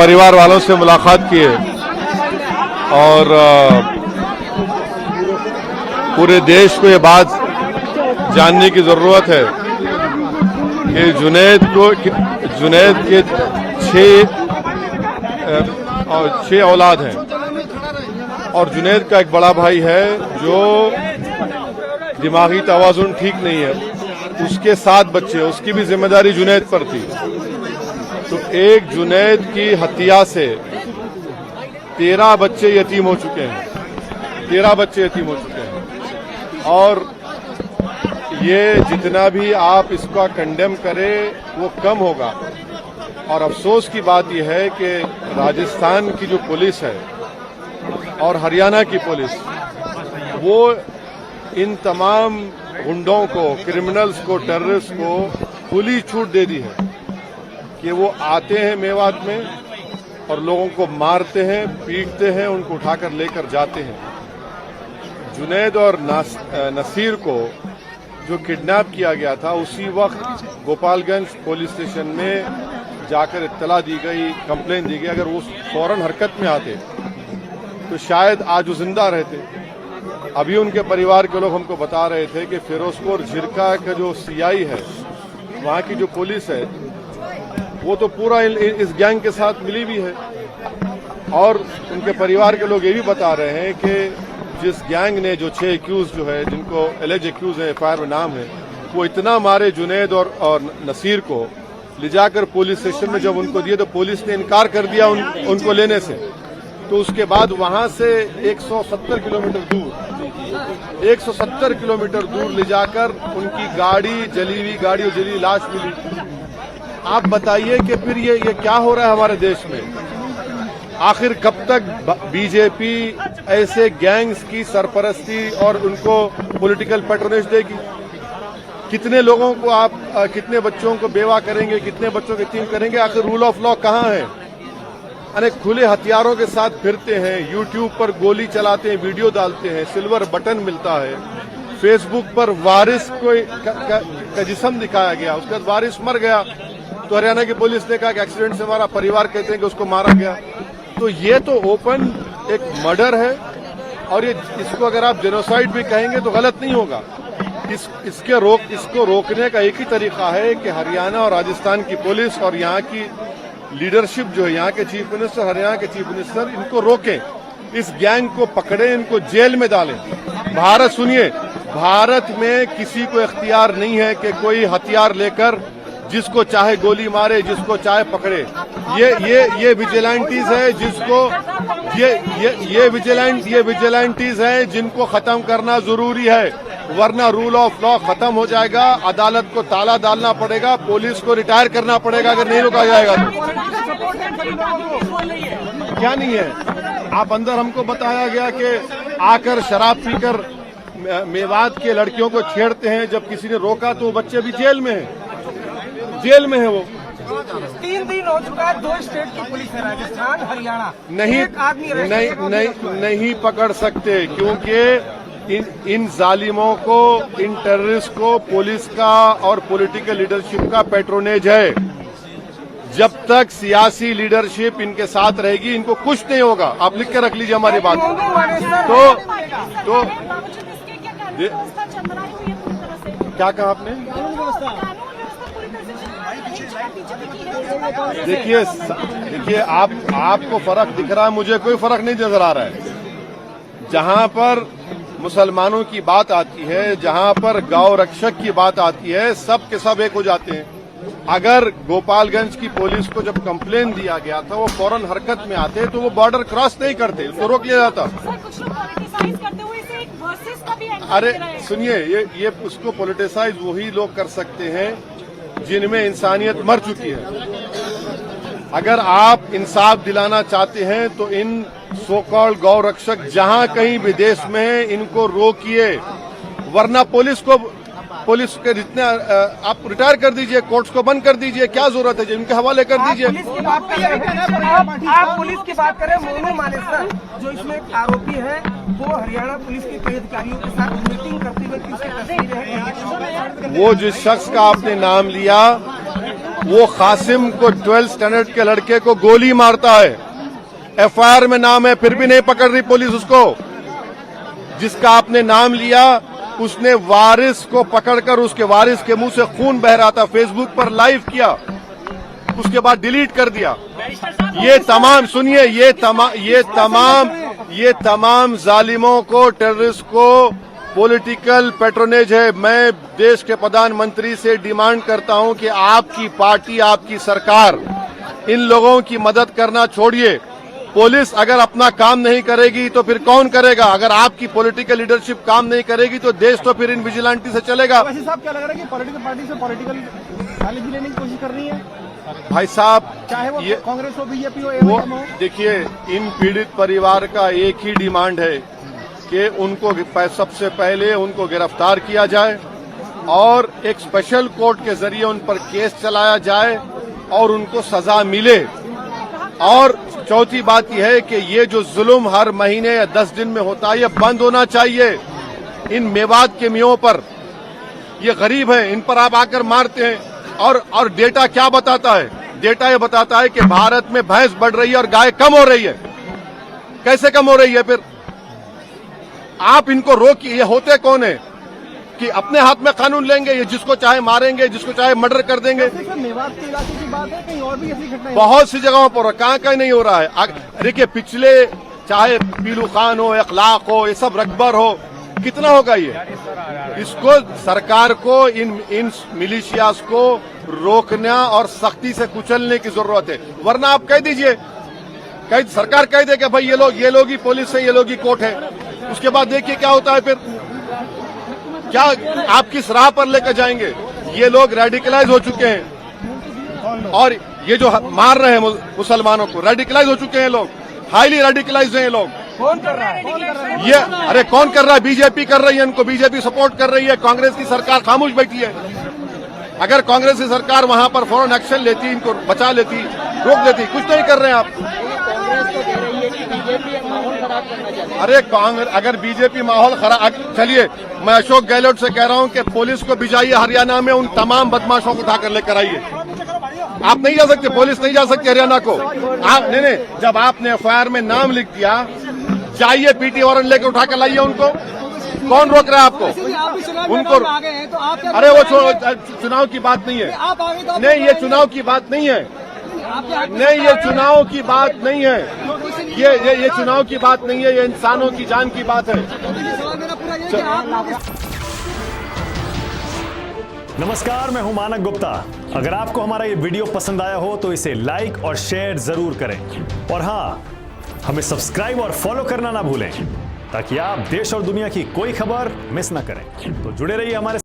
परिवार वालों से मुलाकात की है और पूरे देश को ये बात जानने की ज़रूरत है कि जुनैद के छह औलाद हैं और जुनैद का एक बड़ा भाई है जो दिमागी तवाज़ुन ठीक नहीं है, उसके 7 बच्चे, उसकी भी जिम्मेदारी जुनैद पर थी। तो एक जुनैद की हत्या से 13 बच्चे यतीम हो चुके हैं, 13 बच्चे यतीम हो चुके हैं। और ये जितना भी आप इसका कंडेम करें वो कम होगा। और अफसोस की बात यह है कि राजस्थान की जो पुलिस है और हरियाणा की पुलिस वो इन तमाम गुंडों को, क्रिमिनल्स को, टेररिस्ट को खुली छूट दे दी है कि वो आते हैं मेवात में और लोगों को मारते हैं, पीटते हैं, उनको उठाकर लेकर जाते हैं। जुनैद और नसीर को जो किडनैप किया गया था उसी वक्त गोपालगंज पुलिस स्टेशन में जाकर इत्तला दी गई, कंप्लेन दी गई। अगर वो फौरन हरकत में आते तो शायद आज वो जिंदा रहते। अभी उनके परिवार के लोग हमको बता रहे थे कि फिरोजपुर झिरका का जो सीआई है, वहाँ की जो पुलिस है, वो तो पूरा इस गैंग के साथ मिली भी है। और उनके परिवार के लोग ये भी बता रहे हैं कि जिस गैंग ने जो 6 एक्यूज जो है, जिनको एलिज एक्यूज है, एफआईआर में नाम है, वो इतना मारे जुनैद और नसीर को ले जाकर पुलिस स्टेशन में जब उनको दिए तो पुलिस ने इनकार कर दिया उनको लेने से। तो उसके बाद वहां से 170 किलोमीटर दूर ले जाकर उनकी गाड़ी, जली हुई गाड़ी और जली लाश मिली। आप बताइए कि फिर ये क्या हो रहा है हमारे देश में? आखिर कब तक बीजेपी ऐसे गैंग्स की सरपरस्ती और उनको पॉलिटिकल पैट्रोनेज देगी? कितने लोगों को आप कितने बच्चों को बेवा करेंगे, कितने बच्चों को यतीम करेंगे? आखिर रूल ऑफ लॉ कहाँ है? अनेक खुले हथियारों के साथ फिरते हैं, यूट्यूब पर गोली चलाते हैं, वीडियो डालते हैं, सिल्वर बटन मिलता है, फेसबुक पर वारिस का जिस्म दिखाया गया, उसके बाद वारिस मर गया तो हरियाणा की पुलिस ने कहा कि एक्सीडेंट से हमारा परिवार कहते हैं कि उसको मारा गया। तो ये तो ओपन एक मर्डर है और इसको अगर आप जेनोसाइड भी कहेंगे तो गलत नहीं होगा। इसको रोकने का एक ही तरीका है कि हरियाणा और राजस्थान की पुलिस और यहाँ की लीडरशिप जो है, यहाँ के चीफ मिनिस्टर, हरियाणा के चीफ मिनिस्टर, इनको रोकें, इस गैंग को पकड़ें, इनको जेल में डालें। भारत में किसी को इख्तियार नहीं है कि कोई हथियार लेकर जिसको चाहे गोली मारे, जिसको चाहे पकड़े। ये विजिलेंटीज है जिसको ये विजिलेंटीज है जिनको खत्म करना जरूरी है, वरना रूल ऑफ लॉ खत्म हो जाएगा, अदालत को ताला डालना पड़ेगा, पुलिस को रिटायर करना पड़ेगा अगर नहीं रोका जाएगा तो। क्या नहीं है? आप अंदर हमको बताया गया कि आकर शराब पीकर मेवात के लड़कियों को छेड़ते हैं, जब किसी ने रोका तो वो बच्चे अभी जेल में है वो। 3 दिन हो चुका है, 2 स्टेट की पुलिस है, राजस्थान, हरियाणा, नहीं पकड़ सकते क्योंकि इन जालिमों को, इन टेररिस्ट को पुलिस का और पॉलिटिकल लीडरशिप का पैट्रोनेज है। जब तक सियासी लीडरशिप इनके साथ रहेगी इनको कुछ नहीं होगा। आप लिख के रख लीजिए हमारी बात। तो क्या कहा आपने? देखिए आपको फर्क दिख रहा है, मुझे कोई फर्क नहीं नजर आ रहा है। जहां पर मुसलमानों की बात आती है, जहां पर गौ रक्षक की बात आती है, सब के सब एक हो जाते हैं। अगर गोपालगंज की पुलिस को जब कंप्लेन दिया गया था वो फौरन हरकत में आते तो वो बॉर्डर क्रॉस नहीं करते, उसको रोक लिया जाता। अरे सुनिए, ये उसको पॉलिटिसाइज वही लोग कर सकते हैं जिनमें इंसानियत मर चुकी है। अगर आप इंसाफ दिलाना चाहते हैं तो इन सो कॉल्ड गौ रक्षक जहां कहीं विदेश में है इनको रोकिए, वरना पुलिस के जितने आप रिटायर कर दीजिए, कोर्ट्स को बंद कर दीजिए, क्या जरूरत है? इनके हवाले कर दीजिए। आप पुलिस की बात करें, मोनू मानेसर जो इसमें आरोपी है वो हरियाणा पुलिस के कई अधिकारियों के साथ मीटिंग करते हुए उसकी तस्वीरें हैं। वो जिस शख्स का आपने नाम लिया वो कासिम को 12th स्टैंडर्ड के लड़के को गोली मारता है, एफआईआर में नाम है, फिर भी नहीं पकड़ रही पुलिस उसको। जिसका आपने नाम लिया उसने वारिस को पकड़कर उसके वारिस के मुंह से खून बह रहा था, फेसबुक पर लाइव किया, उसके बाद डिलीट कर दिया। ये तमाम सुनिए, ये तमाम जालिमों को, टेररिस्ट को पॉलिटिकल पैट्रोनेज है। मैं देश के प्रधानमंत्री से डिमांड करता हूं कि आपकी पार्टी, आपकी सरकार इन लोगों की मदद करना छोड़िए। पुलिस अगर अपना काम नहीं करेगी तो फिर कौन करेगा? अगर आपकी पॉलिटिकल लीडरशिप काम नहीं करेगी तो देश तो फिर इन विजिलेंटी से चलेगा। वैसे साहब क्या लग रहा है कि पॉलिटिकल पार्टी से पॉलिटिकल एलिजी लेने की कोशिश कर रही है? भाई साहब, चाहे वो कांग्रेस हो, बीजेपी हो, वो एमआईएम हो। देखिए, इन पीड़ित परिवार का एक ही डिमांड है कि उनको सबसे पहले उनको गिरफ्तार किया जाए और एक स्पेशल कोर्ट के जरिए उन पर केस चलाया जाए और उनको सजा मिले। और चौथी बात यह है कि ये जो जुल्म हर महीने या 10 दिन में होता है, ये बंद होना चाहिए। इन मेवात के मियों पर, ये गरीब हैं, इन पर आप आकर मारते हैं। और डेटा क्या बताता है? डेटा ये बताता है कि भारत में भैंस बढ़ रही है और गाय कम हो रही है। कैसे कम हो रही है? फिर आप इनको रोकिए। ये होते कौन है कि अपने हाथ में कानून लेंगे? ये जिसको चाहे मारेंगे, जिसको चाहे मर्डर कर देंगे। मेवात के इलाके की बात है, कहीं और भी ऐसी घटनाएं बहुत सी जगहों पर, कहां नहीं हो रहा है। देखिए, पिछले चाहे पीलू खान हो, इखलाक हो, ये सब रकबर हो, कितना होगा ये? इसको सरकार को इन मिलिशियास को रोकना और सख्ती से कुचलने की जरूरत है। वरना आप कह दीजिए, सरकार कह दे कि भाई ये लोग ही पुलिस है, ये लोग ही कोर्ट है। उसके बाद देखिए क्या होता है। फिर क्या आप किस राह पर लेकर जाएंगे? ये लोग रेडिकलाइज हो चुके हैं और ये जो मार रहे हैं मुसलमानों को, रेडिकलाइज हो चुके हैं लोग, हाईली रेडिकलाइज हैं ये लोग। कौन कर रहा है? ये अरे कौन कर रहा है? बीजेपी कर रही है, इनको बीजेपी सपोर्ट कर रही है। कांग्रेस की सरकार खामोश बैठी है। अगर कांग्रेस की सरकार वहां पर फौरन एक्शन लेती, इनको बचा लेती, रोक देती, कुछ नहीं कर रहे हैं आप। कांग्रेस तो कह रही है कि बीजेपी माहौल खराब करना चाहती है। अरे कांग्रेस, अगर बीजेपी माहौल खराब, चलिए मैं अशोक गहलोत से कह रहा हूं कि पुलिस को भिजाइए हरियाणा में, उन तमाम बदमाशों को उठाकर लेकर आइए। आप नहीं जा सकते, पुलिस नहीं जा सकती हरियाणा को। आप नहीं, जब आपने एफआईआर में नाम लिख दिया, जाइए पीटी वारंट लेकर उठा कर लाइए उनको। कौन रोक रहा है आपको? उनको अरे वो चुनाव की बात नहीं है। नहीं, ये चुनाव की बात नहीं है। नहीं, ये चुनाव की बात नहीं है। ये चुनाव की बात नहीं है, ये इंसानों की जान की बात है। नमस्कार, मैं हूं मानक गुप्ता। अगर आपको हमारा ये वीडियो पसंद आया हो तो इसे लाइक और शेयर जरूर करें। और हाँ, हमें सब्सक्राइब और फॉलो करना ना भूलें ताकि आप देश और दुनिया की कोई खबर मिस ना करें। तो जुड़े रहिए हमारे